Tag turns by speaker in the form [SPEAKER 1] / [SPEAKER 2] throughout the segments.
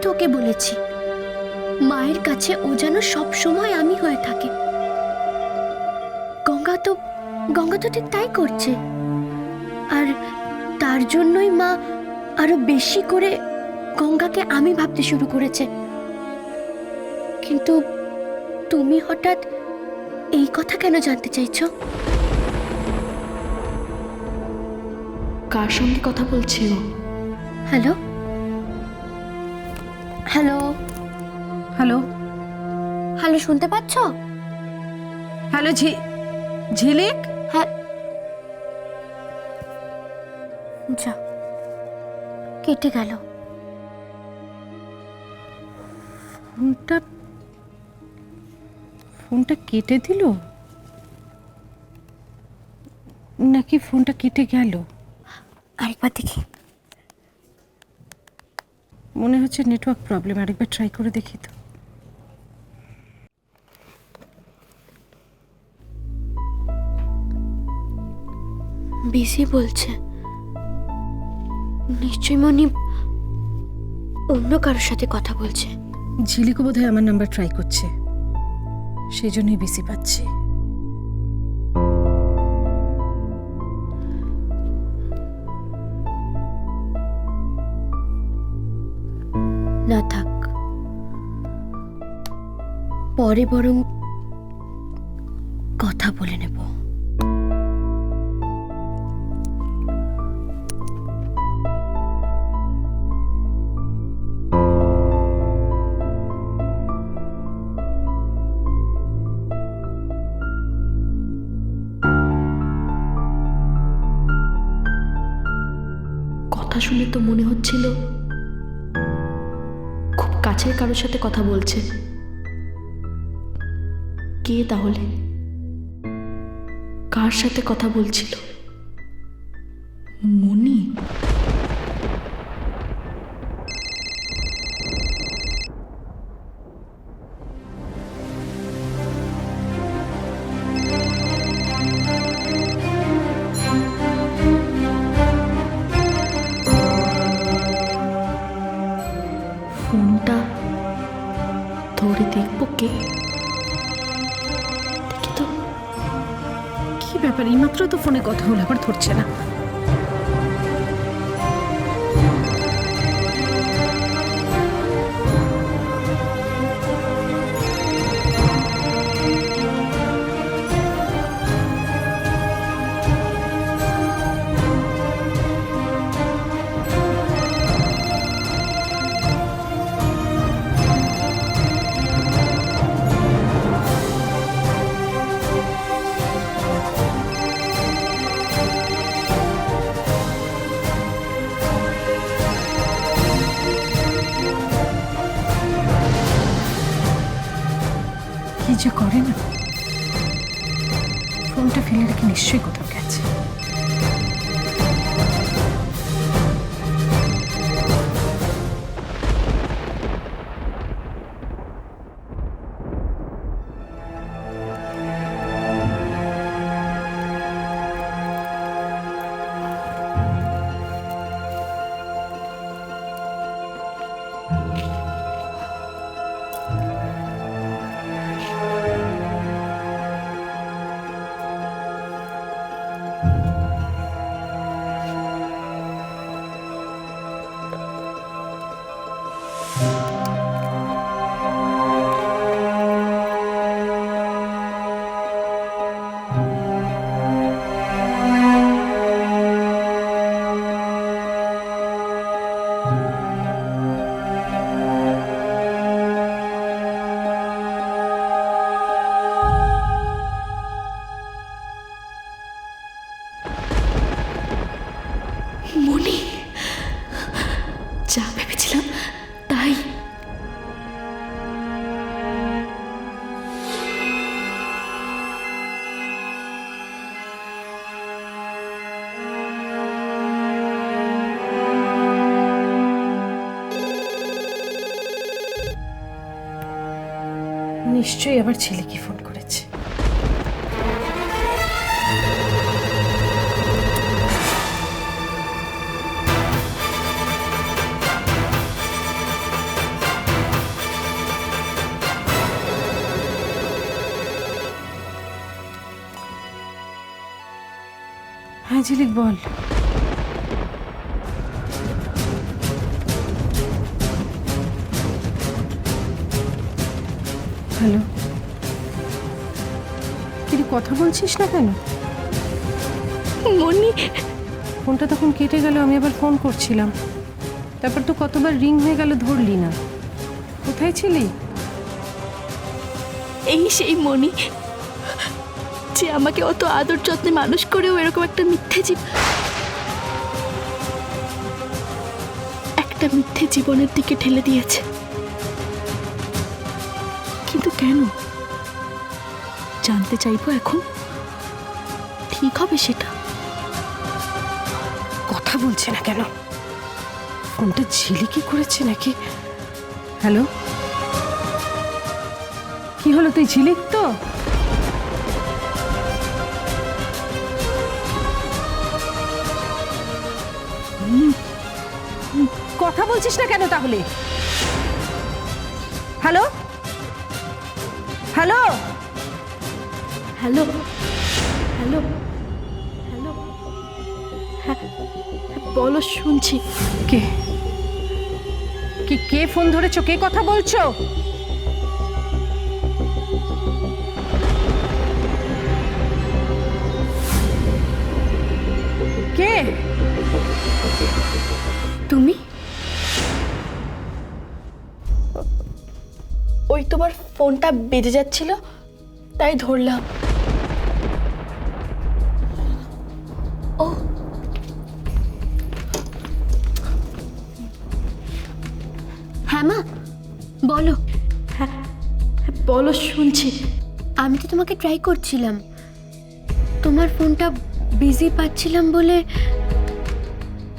[SPEAKER 1] তো ওকে বলেছি মায়ের কাছে ও যেন সব সময় আমি হয়ে থাকে। গঙ্গা তো ঠিক তাই করছে, আর তার জন্যই মা আরো বেশি করে গঙ্গাকে আমি ভাবতে শুরু করেছে। কিন্তু তুমি হঠাৎ এই কথা কেন জানতে চাইছো?
[SPEAKER 2] কার সঙ্গে কথা বলছে ও?
[SPEAKER 1] হ্যালো হ্যালো
[SPEAKER 3] হ্যালো
[SPEAKER 1] হ্যালো, শুনতে পাচ্ছ?
[SPEAKER 3] হ্যালো ঝিলিক,
[SPEAKER 1] হ্যাঁ, যা কেটে গেল।
[SPEAKER 3] ফোনটা কেটে দিল নাকি ফোনটা কেটে গেল?
[SPEAKER 1] আরেকবার দেখি।
[SPEAKER 3] মনে হচ্ছে নেটওয়ার্ক প্রবলেম, আরেকবার ট্রাই করে দেখি তো।
[SPEAKER 1] বিজি বলছে, নিশ্চয়ই মনি অন্য কারোর সাথে কথা বলছে।
[SPEAKER 3] ঝিলিকও বোধহয় আমার নাম্বার ট্রাই করছে, সেই জন্যই বিসি পাচ্ছি।
[SPEAKER 1] না থাক, পরে বরং কথা বলে নেব।
[SPEAKER 2] কথা শুনে তো মনে হচ্ছিল খুব কাছের কারোর সাথে কথা বলছে। কে তাহলে? কার সাথে কথা বলছিল? মনি? ফোনটা ধরে দেখবো কে? দেখি তো।
[SPEAKER 3] কি ব্যাপার, এইমাত্র তো ফোনে কথা হলো, আবার ধরছে না। কি যে করে না, ফোনটা ফেলে রেখে নিশ্চয়ই কোথাও গেছে।
[SPEAKER 2] মনি! যা ভেবেছিলাম তাই।
[SPEAKER 3] নিশ্চয়ই আবার ছেলেকে ফোন করেছে। হ্যাঁ ঝিলিক বল। হ্যালো, তুই কথা বলছিস না কেন?
[SPEAKER 2] মনি,
[SPEAKER 3] ফোনটা তখন কেটে গেল, আমি আবার ফোন করছিলাম, তারপর তো কতবার রিং হয়ে গেল, ধরলি না। কোথায় ছিলি?
[SPEAKER 2] এই সেই মনি যে আমাকে অত আদর যত্নে মানুষ করেও এরকম একটা মিথ্যে জীবনের দিকে ঠেলে দিয়েছে। কিন্তু কেন জানতে চাইবো এখন। ঠিক হবে সেটা।
[SPEAKER 3] কথা বলছে না কেন? ফোনটা ঝিলিকি করেছে নাকি? হ্যালো, কি হলো? তুই ঝিলিক তো? কথা বলছিস না কেন তাহলে? Hello hello
[SPEAKER 2] hello hello hello, হ্যাঁ বলো, শুনছি।
[SPEAKER 3] কে কে কে ফোন ধরেছো? কে কথা বলছো? কে?
[SPEAKER 2] তুমি? ওই তোমার ফোনটা বেজে যাচ্ছিল, তাই ধরলাম। ও,
[SPEAKER 1] হ্যাঁ মা, বলো।
[SPEAKER 2] হ্যাঁ বলো, শুনছি।
[SPEAKER 1] আমি তো তোমাকে ট্রাই করছিলাম, তোমার ফোনটা বিজি পাচ্ছিলাম বলে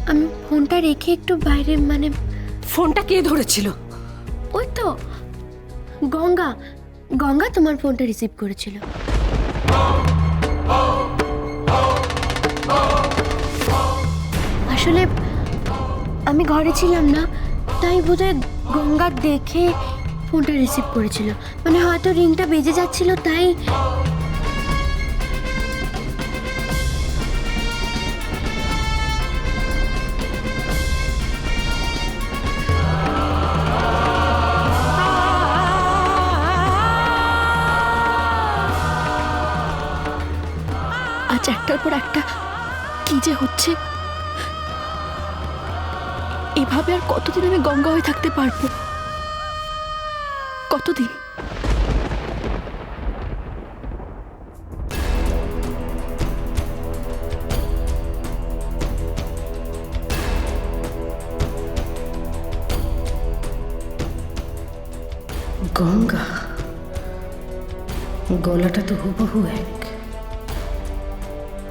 [SPEAKER 1] আমি ফোনটা রেখে একটু বাইরে, মানে
[SPEAKER 3] ফোনটা কে ধরেছিল?
[SPEAKER 1] ওই তো গঙ্গা গঙ্গা তোমার ফোনটা রিসিভ করেছিল। আসলে আমি ঘরে ছিলাম না, তাই বোধহয় গঙ্গা দেখে ফোনটা রিসিভ করেছিল, মানে হয়তো রিংটা বেজে যাচ্ছিল তাই।
[SPEAKER 2] আজ একটার পর একটা কি যে হচ্ছে। এভাবে আর কতদিন আমি গঙ্গা হয়ে থাকতে পারবো? কতদিন?
[SPEAKER 3] গঙ্গা, গলাটা তো হুবহু এক,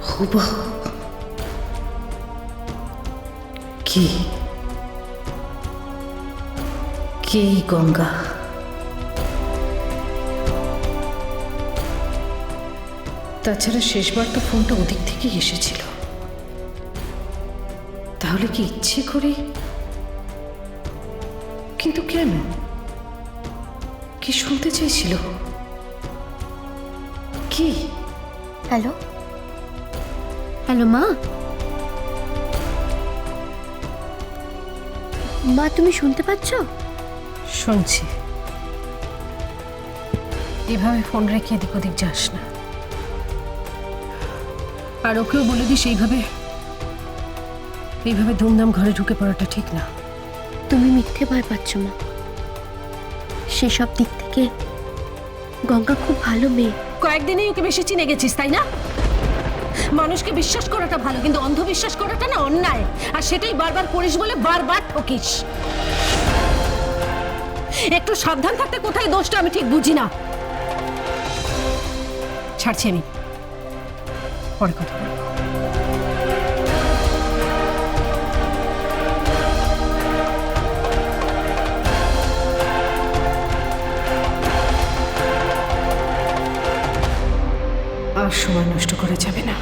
[SPEAKER 3] হুবহু। কি কে গঙ্গা? তাছাড়া শেষবার তো ফোনটা ওদিক থেকেই এসেছিল, তাহলে কি ইচ্ছে করে? কিন্তু কেন? কি শুনতে চাইছিল? কি?
[SPEAKER 1] হ্যালো হ্যালো মা, মা তুমি শুনতে পাচ্ছ?
[SPEAKER 3] শুনছি। এভাবে ফোন রেখে এদিক ওদিক যাস না, আর ওকেও বলে দিস এইভাবে ধুমধাম ঘরে ঢুকে পড়াটা ঠিক না।
[SPEAKER 1] তুমি মিথ্যে ভয় পাচ্ছ মা, সেসব দিক থেকে গঙ্গা খুব ভালো মেয়ে।
[SPEAKER 3] কয়েকদিনেই ওকে বেশি চিনে গেছিস, তাই না? মানুষকে বিশ্বাস করাটা ভালো, কিন্তু অন্ধবিশ্বাস করাটা না অন্যায়, আর সেটাই বারবার করিস বলে বারবার ঠকিস। একটু সাবধান থাকতে কোথায় দোষটা আমি ঠিক বুঝি না। ছাড়ছি আমি, পরে কথা বলবো। আর সময় নষ্ট করা যাবে না।